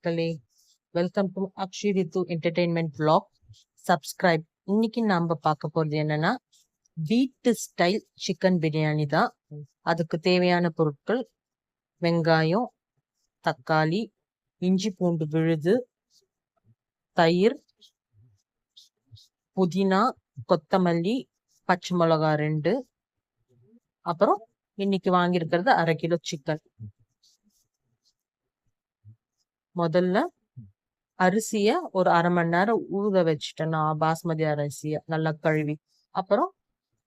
மக்களே, welcome to Akshay Rithu entertainment vlog. Subscribe. இன்னைக்கு நாம பார்க்க போறது என்னன்னா வீட்டு ஸ்டைல் சிக்கன் பிரியாணி தான். அதுக்கு தேவையான பொருட்கள் வெங்காயம், தக்காளி, இஞ்சி பூண்டு விழுது, தயிர், புதினா, கொத்தமல்லி, பச்சை மிளகா 2, அப்புறம் இன்னைக்கு வாங்கியிருக்கிறது 1/2 கிலோ சிக்கன். முதல்ல அரிசிய ஒரு 1/2 மணி நேரம் ஊற வச்சுட்டேன் நான், பாஸ்மதி அரிசிய நல்லா கழுவி. அப்புறம்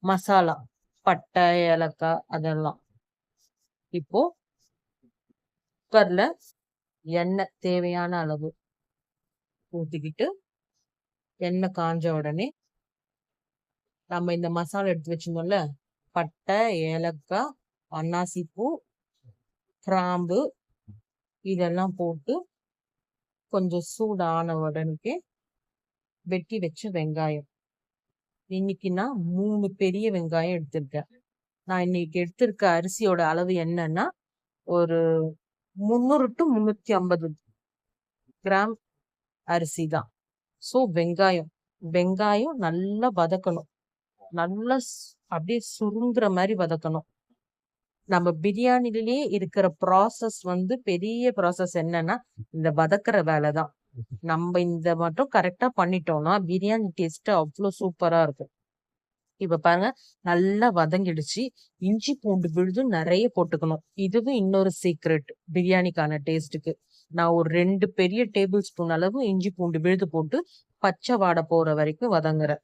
மசாலா, பட்டை, ஏலக்காய் அதெல்லாம். இப்போ குக்கர்ல எண்ணெய் தேவையான அளவு ஊத்திக்கிட்டு, எண்ணெய் காஞ்ச உடனே நம்ம இந்த மசாலா எடுத்து வச்சிருந்தோம்ல, பட்டை, ஏலக்காய், அன்னாசிப்பூ, கிராம்பு இதெல்லாம் போட்டு கொஞ்சம் சூடான உடனே வெட்டி வச்ச வெங்காயம். இன்னைக்கு நான் 3 பெரிய வெங்காயம் எடுத்திருக்கேன். நான் இன்னைக்கு எடுத்திருக்க அரிசியோட அளவு என்னன்னா ஒரு 300 to 350 கிராம் அரிசி தான். ஸோ வெங்காயம் நல்லா வதக்கணும். நல்லா அப்படியே சுருங்குற மாதிரி வதக்கணும். நம்ம பிரியாணிலேயே இருக்கிற ப்ராசஸ் பெரிய ப்ராசஸ் என்னன்னா இந்த வதக்குற வேலை தான். நம்ம இந்த மட்டும் கரெக்டா பண்ணிட்டோம்னா பிரியாணி டேஸ்ட் அவ்வளோ சூப்பரா இருக்கும். இப்ப பாருங்க, நல்லா வதங்கிடுச்சு. இஞ்சி பூண்டு விழுது நிறைய போட்டுக்கணும். இதுவும் இன்னொரு சீக்ரெட் பிரியாணிக்கான டேஸ்ட்டுக்கு. நான் ஒரு 2 பெரிய டேபிள் ஸ்பூன் அளவு இஞ்சி பூண்டு விழுது போட்டு பச்சை வாடை போற வரைக்கும் வதங்குறேன்.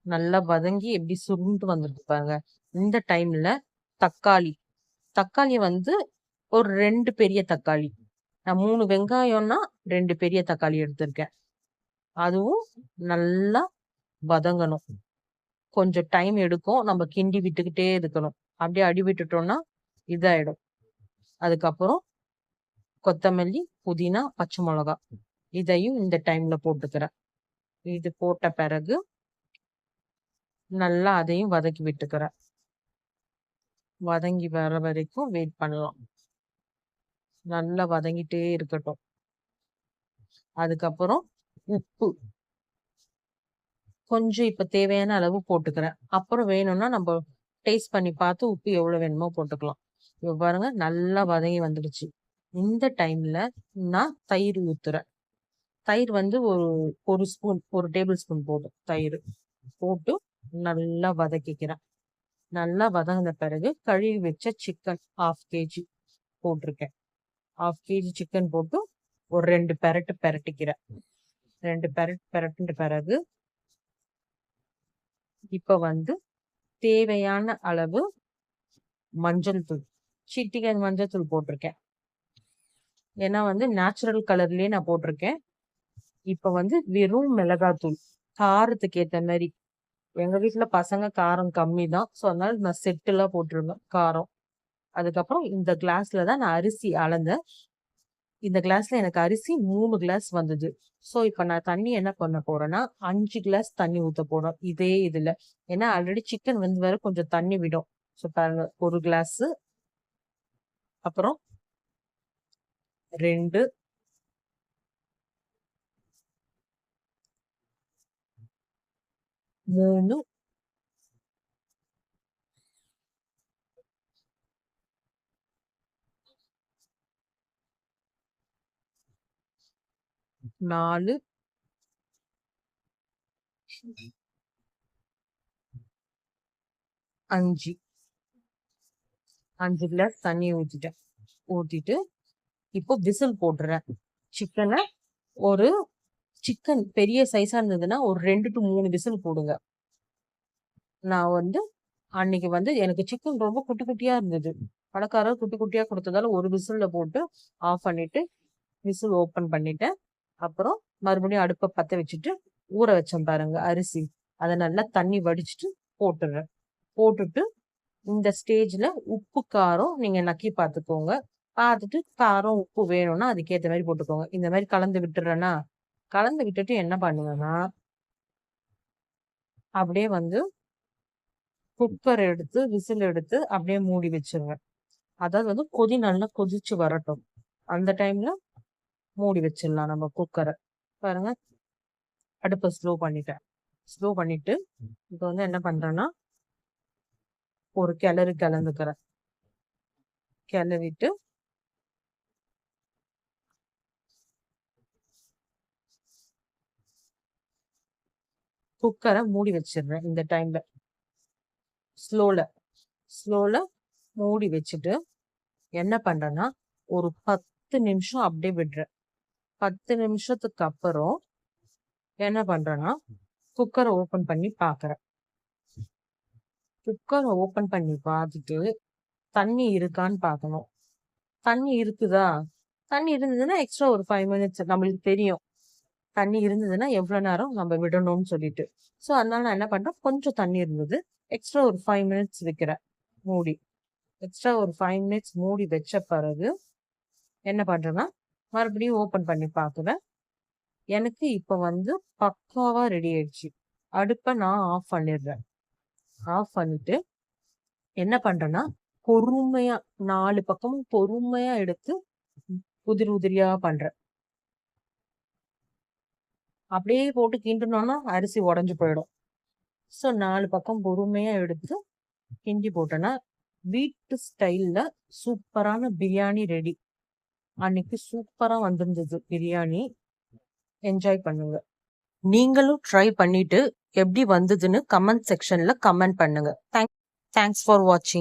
நல்லா வதங்கி எப்படி சுருண்டு வந்துருக்கு பாருங்க. இந்த டைம்ல தக்காளி ஒரு 2 பெரிய தக்காளி. நான் 3 வெங்காயம்னா 2 பெரிய தக்காளி எடுத்திருக்கேன். அதுவும் நல்லா வதங்கணும். கொஞ்சம் டைம் எடுக்கும். நம்ம கிண்டி விட்டுக்கிட்டே இருக்கணும். அப்படியே அடி விட்டுட்டோம்னா இதாயிடும். அதுக்கப்புறம் கொத்தமல்லி, புதினா, பச்சை மிளகா இதையும் இந்த டைம்ல போட்டுக்கிறேன். இது போட்ட பிறகு நல்லா அதையும் வதக்கி விட்டுக்கிறேன். வதங்கி வர வரைக்கும் வெயிட் பண்ணலாம். நல்லா வதங்கிட்டே இருக்கட்டும். அதுக்கப்புறம் உப்பு கொஞ்சம் இப்ப தேவையான அளவு போட்டுக்கிறேன். அப்புறம் வேணும்னா நம்ம டேஸ்ட் பண்ணி பார்த்து உப்பு எவ்வளவு வேணுமோ போட்டுக்கலாம். இப்ப பாருங்க, நல்லா வதங்கி வந்துடுச்சு. இந்த டைம்ல நான் தயிர் ஊத்துறேன். தயிர் ஒரு டேபிள் ஸ்பூன் போதும். தயிர் போட்டு நல்லா வதக்கிக்கிறேன். நல்லா வதங்கின பிறகு கழுவி வச்ச சிக்கன் 1/2 kg போட்டிருக்கேன். 1/2 kg சிக்கன் போட்டு ஒரு 2 பெரட்டு பெரட்டிக்கிறேன். 2 பெரட்டின பிறகு இப்ப தேவையான அளவு மஞ்சள் தூள், சிட்டிகை மஞ்சள் தூள் போட்டிருக்கேன். ஏன்னா நேச்சுரல் கலர்லயே நான் போட்டிருக்கேன். இப்ப வெறும் மிளகாத்தூள் காரத்துக்கு ஏத்த மாதிரி. எங்க வீட்டுல பசங்க காரம் கம்மி தான். ஸோ அதனால நான் செட்டுலாம் போட்டிருவேன் காரம். அதுக்கப்புறம் இந்த கிளாஸ்ல தான் நான் அரிசி அளந்தேன். இந்த கிளாஸ்ல எனக்கு அரிசி 3 கிளாஸ் வந்தது. ஸோ இப்ப நான் தண்ணி என்ன பண்ண போறேன்னா 5 கிளாஸ் தண்ணி ஊத்த போறேன் இதே இதுல. ஏன்னா ஆல்ரெடி சிக்கன் வேற கொஞ்சம் தண்ணி விடும். ஸோ பாருங்க, 1 கிளாஸ், அப்புறம் 2, 3, 4, 5 கிளாஸ் தண்ணி ஊத்திட்டு இப்போ விசில் போட்டுறேன். சிக்கன் பெரிய சைஸா இருந்ததுன்னா ஒரு 2 to 3 விசில் போடுங்க. நான் அன்னைக்கு எனக்கு சிக்கன் ரொம்ப குட்டி குட்டியா இருந்தது. கடைக்காரர் குட்டி குட்டியா கொடுத்ததால ஒரு விசில்ல போட்டு ஆஃப் பண்ணிட்டு விசில் ஓப்பன் பண்ணிட்டேன். அப்புறம் மறுபடியும் அடுப்பை பத்த வச்சுட்டு ஊற வச்சேன் பாருங்க அரிசி. அதை நல்லா தண்ணி வடிச்சிட்டு போட்டுட்டு இந்த ஸ்டேஜ்ல உப்பு காரம் நீங்க நக்கி பார்த்துக்கோங்க. பார்த்துட்டு காரம் உப்பு வேணும்னா அதுக்கேற்ற மாதிரி போட்டுக்கோங்க. இந்த மாதிரி கலந்து விட்டுட்டு என்ன பண்ணுவேன்னா அப்படியே குக்கர் எடுத்து விசில் எடுத்து அப்படியே மூடி வச்சிருவேன். அதாவது நல்லா கொதிச்சு வரட்டும். அந்த டைம்ல மூடி வச்சிடலாம் நம்ம குக்கரை. பாருங்க, அடுப்பை ஸ்லோ பண்ணிட்டேன். ஸ்லோ பண்ணிட்டு இப்போ வந்து என்ன பண்றேன்னா ஒரு கிளந்துக்கிறேன். கிளறிட்டு குக்கரை மூடி வச்சிடுறேன். இந்த டைம்ல ஸ்லோல மூடி வச்சுட்டு என்ன பண்றேன்னா ஒரு 10 நிமிஷம் அப்படியே விடுறேன். 10 நிமிஷத்துக்கு அப்புறம் என்ன பண்றேன்னா குக்கரை ஓபன் பண்ணி பாக்குறேன். குக்கரை ஓபன் பண்ணி பார்த்துட்டு தண்ணி இருக்கான்னு பார்க்கணும். தண்ணி இருக்குதா? தண்ணி இருந்ததுன்னா எக்ஸ்ட்ரா ஒரு 5 மினிட்ஸ் நம்மளுக்கு தெரியும். தண்ணி இருந்ததுன்னா எவ்வளவு நேரம் நம்ம விடணும்னு சொல்லிட்டு. ஸோ அதனால நான் என்ன பண்றேன், கொஞ்சம் தண்ணி இருந்தது, எக்ஸ்ட்ரா ஒரு 5 மினிட்ஸ் வைக்கிறேன் மூடி. எக்ஸ்ட்ரா ஒரு 5 மினிட்ஸ் மூடி வச்ச பிறகு என்ன பண்றேன்னா மறுபடியும் ஓபன் பண்ணி பார்க்குறேன். எனக்கு இப்போ வந்து பக்காவா ரெடி ஆயிடுச்சு. அடுப்பை நான் ஆஃப் பண்ணிடுறேன். ஆஃப் பண்ணிட்டு என்ன பண்றேன்னா பொறுமையா 4 பக்கமும் பொறுமையா எடுத்து உதிரி உதிரியா பண்றேன். அப்படியே போட்டு கிண்டணும்னா அரிசி உடஞ்சு போயிடும். ஸோ 4 பக்கம் பொறுமையா எடுத்து கிண்டி போட்டேன்னா வீட்டு ஸ்டைல்ல சூப்பரான பிரியாணி ரெடி. அன்னைக்கு சூப்பரா வந்திருந்தது பிரியாணி. என்ஜாய் பண்ணுங்க. நீங்களும் ட்ரை பண்ணிட்டு எப்படி வந்ததுன்னு கமெண்ட் செக்ஷன்ல கமெண்ட் பண்ணுங்க. தேங்க்ஸ் ஃபார் வாட்சிங்.